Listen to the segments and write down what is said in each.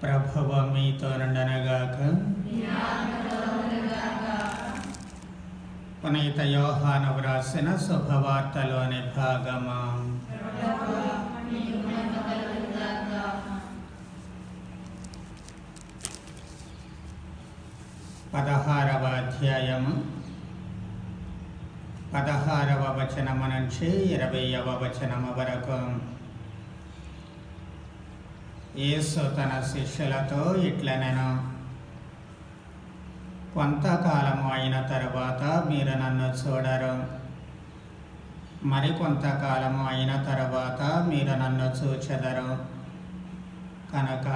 ప్రభువు మీతో నుండనగాక. పునీత యోహాను వ్రాసిన శుభవార్తలోని భాగము. 16వ అధ్యాయము 16వ వచనము నుంచి 20వ వచనము వరకు. యేసు తన శిష్యులతో ఇట్లనెను, కొంతకాలము అయిన తరువాత మీరు నన్ను చూడరు, మరి కొంతకాలము అయిన తరువాత మీరు నన్ను చూచెదరు. కనుక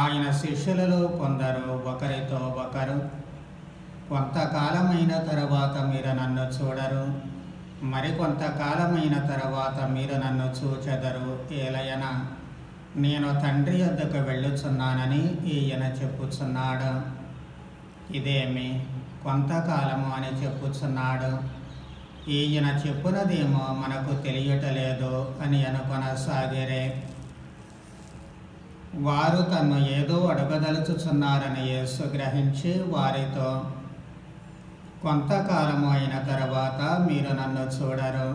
ఆయన శిష్యులలో కొందరు ఒకరితో ఒకరు, కొంతకాలమైన తరువాత మీరు నన్ను చూడరు, మరి కొంతకాలమైన తరువాత మీరు నన్ను చూచెదరు, ఏలయన నేను తండ్రి వద్దకు వెళ్ళుచున్నానని ఈయన చెప్పుచున్నాడు. ఇదేమి కొంతకాలము అని చెప్పుచున్నాడు, ఈయన చెప్పునదేమో మనకు తెలియటలేదు అని అనుకొనసాగిరే. వారు తన్ను ఏదో అడగదలుచుచున్నారని యేసు గ్రహించి వారితో, కొంతకాలము అయిన తరువాత మీరు నన్ను చూడరు,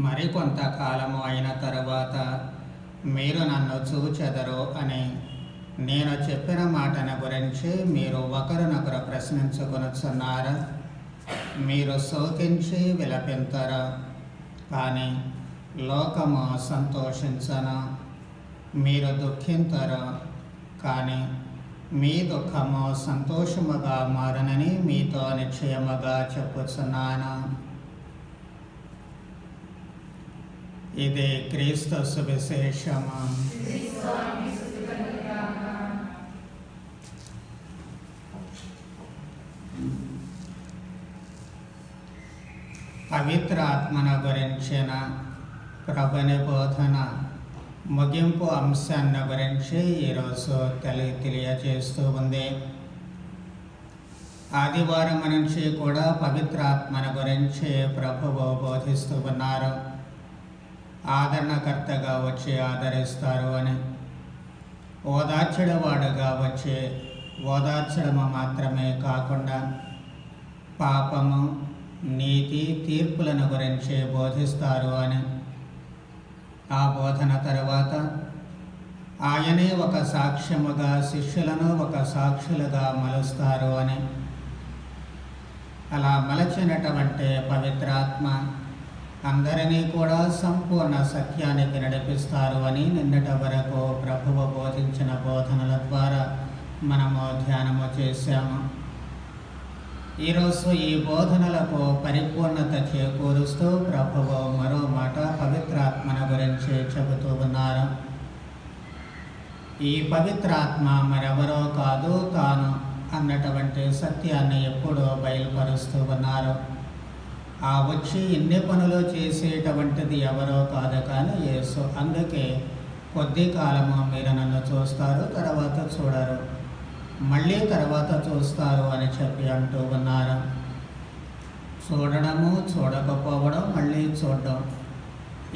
మరి కొంతకాలము అయిన తరువాత మీరు నన్ను చూచెదరు అని నేను చెప్పిన మాటను గురించి మీరు ఒకరినొకరు ప్రశ్నించుకొనుచున్నారు. మీరు శోకించి విలపించరు, కానీ లోకము సంతోషించను. మీరు దుఃఖించరు, కానీ మీ దుఃఖము సంతోషముగా మారునని మీతో నిశ్చయముగా చెప్పుచున్నాను. ఇది క్రీస్తు సువిశేషము. పవిత్ర ఆత్మను గురించిన ప్రభుని బోధన ముగింపు అంశాన్ని గురించి ఈరోజు తెలియజేస్తూ ఉంది. ఆదివారం నుంచి కూడా పవిత్ర ఆత్మను గురించి ప్రభువు బోధిస్తూ ఉన్నారు. ఆదరణకర్తగా వచ్చి ఆదరిస్తారు అని, ఓదార్చడవాడుగా వచ్చి ఓదార్చడము మాత్రమే కాకుండా పాపము, నీతి, తీర్పులను గురించి బోధిస్తారు అని, ఆ బోధన తరువాత ఆయనే ఒక సాక్ష్యముగా శిష్యులను ఒక సాక్షులుగా మలుస్తారు అని, అలా మలచినటువంటి పవిత్రాత్మ అందరినీ కూడా సంపూర్ణ సత్యానికి నడిపిస్తారు అని నిన్నటి వరకు ప్రభువు బోధించిన బోధనల ద్వారా మనము ధ్యానము చేశాము. ఈరోజు ఈ బోధనలకు పరిపూర్ణత చేకూరుస్తూ ప్రభువు మరో మాట పవిత్రాత్మను గురించి చెబుతూ ఉన్నారు. ఈ పవిత్రాత్మ మరెవరో కాదు, తాను అన్నటువంటి సత్యాన్ని ఎప్పుడూ బయలుపరుస్తూ ఉన్నారు. ఆ వచ్చి ఇన్ని పనులు చేసేటువంటిది ఎవరో కాదు కానీ యేసు. అందుకే కొద్ది కాలము మీరు నన్ను చూస్తారు, తర్వాత చూడరు, మళ్ళీ తర్వాత చూస్తారు అని చెప్పి అంటూ ఉన్నారు. చూడడము, చూడకపోవడం, మళ్ళీ చూడడం,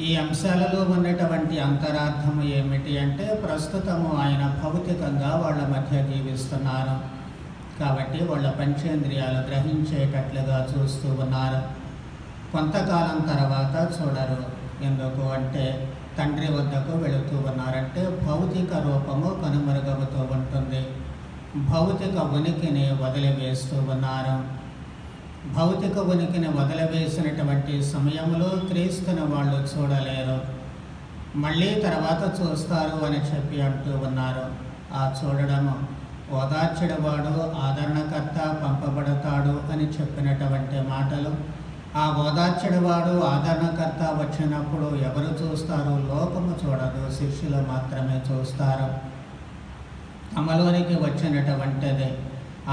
ఈ అంశాలలో ఉన్నటువంటి అంతరార్థము ఏమిటి అంటే, ప్రస్తుతము ఆయన భౌతికంగా వాళ్ళ మధ్య జీవిస్తున్నారు కాబట్టి వాళ్ళ పంచేంద్రియాలు గ్రహించేటట్లుగా చూస్తూ ఉన్నారు. కొంతకాలం తర్వాత చూడరు. ఎందుకు అంటే తండ్రి వద్దకు వెళుతూ ఉన్నారంటే భౌతిక రూపము కనుమరుగవుతూ ఉంటుంది. భౌతిక ఉనికిని వదిలివేస్తూ ఉన్నారు. భౌతిక ఉనికిని వదిలివేసినటువంటి సమయంలో క్రీస్తుని వాళ్ళు చూడలేరు, మళ్ళీ తర్వాత చూస్తారు అని చెప్పి అంటూ ఉన్నారు. ఆ చూడడము ఓదార్చడవాడు, ఆదరణకర్త పంపబడతాడు అని చెప్పినటువంటి మాటలు. ఆ ఓదార్చడవాడు, ఆదరణకర్త వచ్చినప్పుడు ఎవరు చూస్తారు? లోకము చూడదు, శిష్యులు మాత్రమే చూస్తారు. అమలోనికి వచ్చినటువంటిది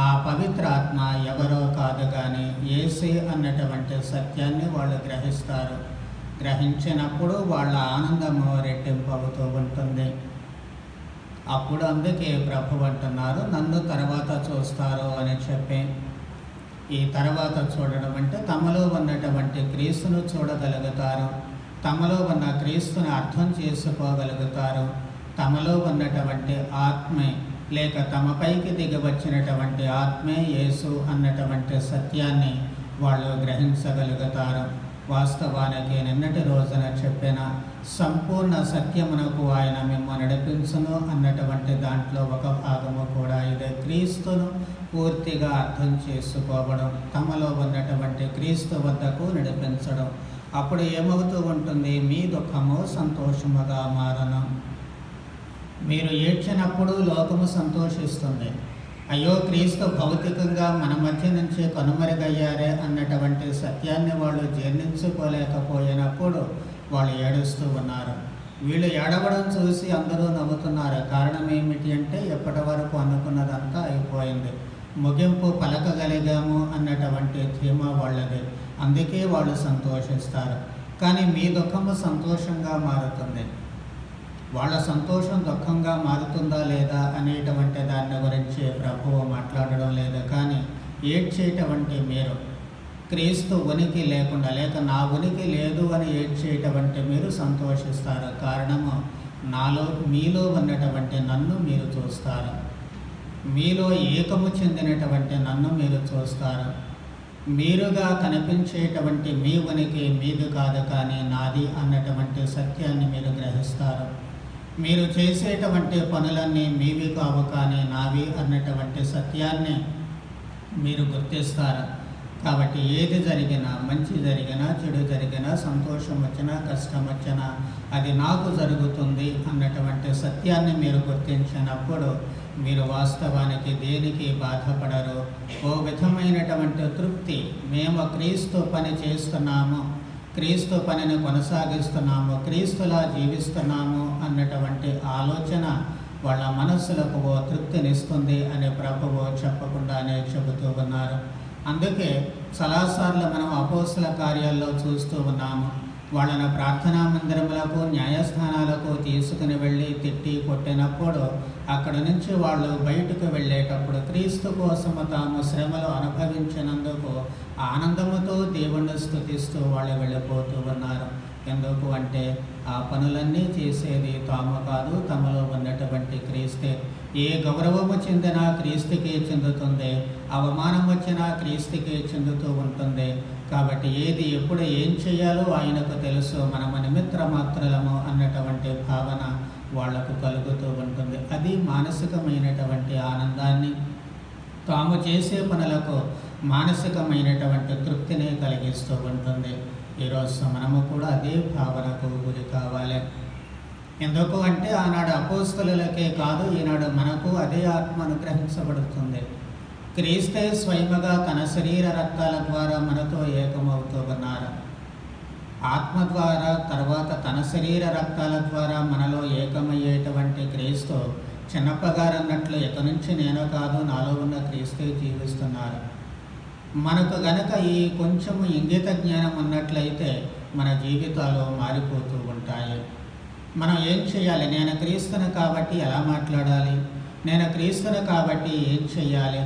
ఆ పవిత్ర ఆత్మ ఎవరో కాదు కానీ యేసే అన్నటువంటి సత్యాన్ని వాళ్ళు గ్రహిస్తారు. గ్రహించినప్పుడు వాళ్ళ ఆనందము రెట్టింపు అవుతూ ఉంటుంది. అప్పుడు అందుకే ప్రభు అంటున్నారు, నన్ను తర్వాత చూస్తారు అని చెప్పి. ఈ తర్వాత చూడడం అంటే తమలో ఉన్నటువంటి క్రీస్తును చూడగలుగుతారు, తమలో ఉన్న క్రీస్తుని అర్థం చేసుకోగలుగుతారు, తమలో ఉన్నటువంటి ఆత్మే లేక తమపైకి దిగి వచ్చినటువంటి ఆత్మే యేసు అన్నటువంటి సత్యాన్ని వాళ్ళు గ్రహించగలుగుతారు. వాస్తవానికి నిన్నటి రోజున చెప్పిన సంపూర్ణ సత్యమునకు ఆయన మిమ్ము నడిపించును అన్నటువంటి దాంట్లో ఒక భాగము కూడా ఇదే. క్రీస్తును పూర్తిగా అర్థం చేసుకోవడం, తమలో ఉన్నటువంటి క్రీస్తు వద్దకు నడిపించడం. అప్పుడు ఏమవుతూ ఉంటుంది? మీ దుఃఖము సంతోషముగా మారను. మీరు ఏడ్చినప్పుడు లోకము సంతోషిస్తుంది. అయ్యో, క్రీస్తు భౌతికంగా మన మధ్య నుంచి కనుమరుగయ్యారే అన్నటువంటి సత్యాన్ని వాళ్ళు జీర్ణించుకోలేకపోయినప్పుడు వాళ్ళు ఏడుస్తూ ఉన్నారు. వీళ్ళు ఏడవడం చూసి అందరూ నవ్వుతున్నారు. కారణం ఏమిటి అంటే, ఎప్పటి వరకు అనుకున్నదంతా అయిపోయింది, ముగింపు పలకగలిగాము అన్నటువంటి ధీమా వాళ్ళది. అందుకే వాళ్ళు సంతోషిస్తారు. కానీ మీ దుఃఖము సంతోషంగా మారుతుంది. వాళ్ళ సంతోషం దుఃఖంగా మారుతుందా లేదా అనేటువంటి దాన్ని గురించి ప్రభువు మాట్లాడడం లేదు. కానీ ఏడ్చేటువంటి మీరు, క్రీస్తు ఉనికి లేకుండా లేక నా ఉనికి లేదు అని ఏడ్చేటువంటి మీరు సంతోషిస్తారు. కారణము, మీలో ఉన్నటువంటి నన్ను మీరు చూస్తారు. మీలో ఏకము చెందినటువంటి నన్ను మీరు చూస్తారు. మీరుగా కనిపించేటువంటి మీ ఉనికి మీది కాదు, కానీ నాది అన్నటువంటి సత్యాన్ని మీరు గ్రహిస్తారు. మీరు చేసేటువంటి పనులన్నీ మీవి కావు, కానీ నావి అన్నటువంటి సత్యాన్ని మీరు గుర్తిస్తారు. కాబట్టి ఏది జరిగినా, మంచి జరిగినా, చెడు జరిగినా, సంతోషం వచ్చినా, కష్టం వచ్చినా అది నాకు జరుగుతుంది అన్నటువంటి సత్యాన్ని మీరు గుర్తించినప్పుడు మీరు వాస్తవానికి దేనికి బాధపడరు. ఓ విధమైనటువంటి తృప్తి, మేము క్రీస్తు పని చేస్తున్నాము, క్రీస్తు పనిని కొనసాగిస్తున్నాము, క్రీస్తులా జీవిస్తున్నాము అన్నటువంటి ఆలోచన వాళ్ళ మనస్సులకు ఓ తృప్తినిస్తుంది అని ప్రభువు చెప్పకుండానే చెబుతూ ఉన్నారు. అందుకే చాలాసార్లు మనం అపోస్తల కార్యాల్లో చూస్తూ ఉన్నాము. వాళ్ళని ప్రార్థనా మందిరములకు, న్యాయస్థానాలకు తీసుకుని వెళ్ళి తిట్టి కొట్టినప్పుడు అక్కడ నుంచి వాళ్ళు బయటకు వెళ్ళేటప్పుడు క్రీస్తు కోసము తాము శ్రమలు అనుభవించినందుకు ఆనందముతో దేవుణ్ణి స్తుతిస్తూ వాళ్ళు వెళ్ళిపోతూ ఉన్నారు. ఎందుకు అంటే ఆ పనులన్నీ చేసేది తాము కాదు, తమలో ఉన్నటువంటి క్రీస్తే. ఏ గౌరవము చెందినా క్రీస్తుకే చెందుతుంది, అవమానం వచ్చినా క్రీస్తుకే చెందుతూ ఉంటుంది. కాబట్టి ఏది ఎప్పుడు ఏం చేయాలో ఆయనకు తెలుసు, మనము నిమిత్త మాత్రలము అన్నటువంటి భావన వాళ్లకు కలుగుతూ ఉంటుంది. అది మానసికమైనటువంటి ఆనందాన్ని, తాము చేసే పనులకు మానసికమైనటువంటి తృప్తిని కలిగిస్తూ ఉంటుంది. ఈరోజు మనము కూడా అదే భావనకు గురి కావాలి. ఎందుకు అంటే ఆనాడు అపోస్తలులకే కాదు, ఈనాడు మనకు అదే ఆత్మ అనుగ్రహించబడుతుంది. క్రీస్తే స్వయముగా తన శరీర రక్తాల ద్వారా మనతో ఏకమవుతూ ఉన్నారు. ఆత్మ ద్వారా, తర్వాత తన శరీర రక్తాల ద్వారా మనలో ఏకమయ్యేటువంటి క్రీస్తు చిన్నప్పగారన్నట్లు ఇక నుంచి నేను కాదు, నాలో ఉన్న క్రీస్తే జీవిస్తున్నారు. మనకు గనక ఈ కొంచెము ఇంగిత జ్ఞానం ఉన్నట్లయితే మన జీవితాలు మారిపోతూ ఉంటాయి. మనం ఏం చేయాలి? నేను క్రీస్తును కాబట్టి ఎలా మాట్లాడాలి, నేను క్రీస్తును కాబట్టి ఏం చేయాలి,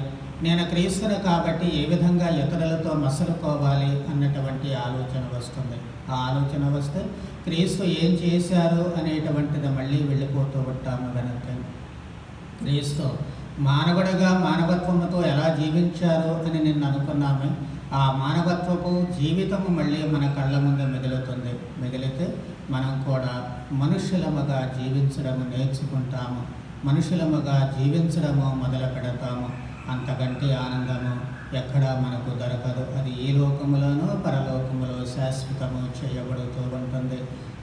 నేను క్రీస్తును కాబట్టి ఏ విధంగా ఇతరులతో మసలుకోవాలి అన్నటువంటి ఆలోచన వస్తుంది. ఆ ఆలోచన వస్తే క్రీస్తు ఏం చేశారు అనేటువంటిది మళ్ళీ వెళ్ళిపోతూ ఉంటాము వెనక్కి. క్రీస్తు మానవుడిగా మానవత్వముతో ఎలా జీవించారు అని నిన్ను అనుకున్నామే, ఆ మానవత్వపు జీవితము మళ్ళీ మన కళ్ళ ముందు మిగులుతుంది. మిగిలితే మనం కూడా మనుషులముగా జీవించడము నేర్చుకుంటాము, మనుషులముగా జీవించడము మొదలు పెడతాము. అంతకంటే ఆనందము ఎక్కడా మనకు దొరకదు. అది ఈ లోకములోనూ పరలోకములో శాశ్వతము చేయబడుతూ ఉంటుంది.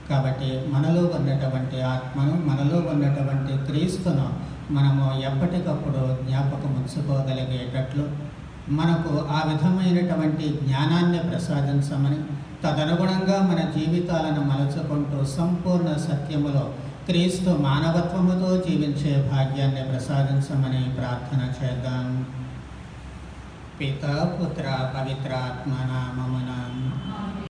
కాబట్టి మనలో ఉన్నటువంటి ఆత్మను, మనలో ఉన్నటువంటి క్రీస్తును మనము ఎప్పటికప్పుడు జ్ఞాపకం ఉంచుకోగలిగేటట్లు మనకు ఆ విధమైనటువంటి జ్ఞానాన్ని ప్రసాదించమని, తదనుగుణంగా మన జీవితాలను మలుచుకుంటూ సంపూర్ణ సత్యములో క్రీస్తు మానవత్వముతో జీవించే భాగ్యాన్ని ప్రసాదించమని ప్రార్థన చేద్దాం. పితా పుత్ర పవిత్ర ఆత్మ నామమున.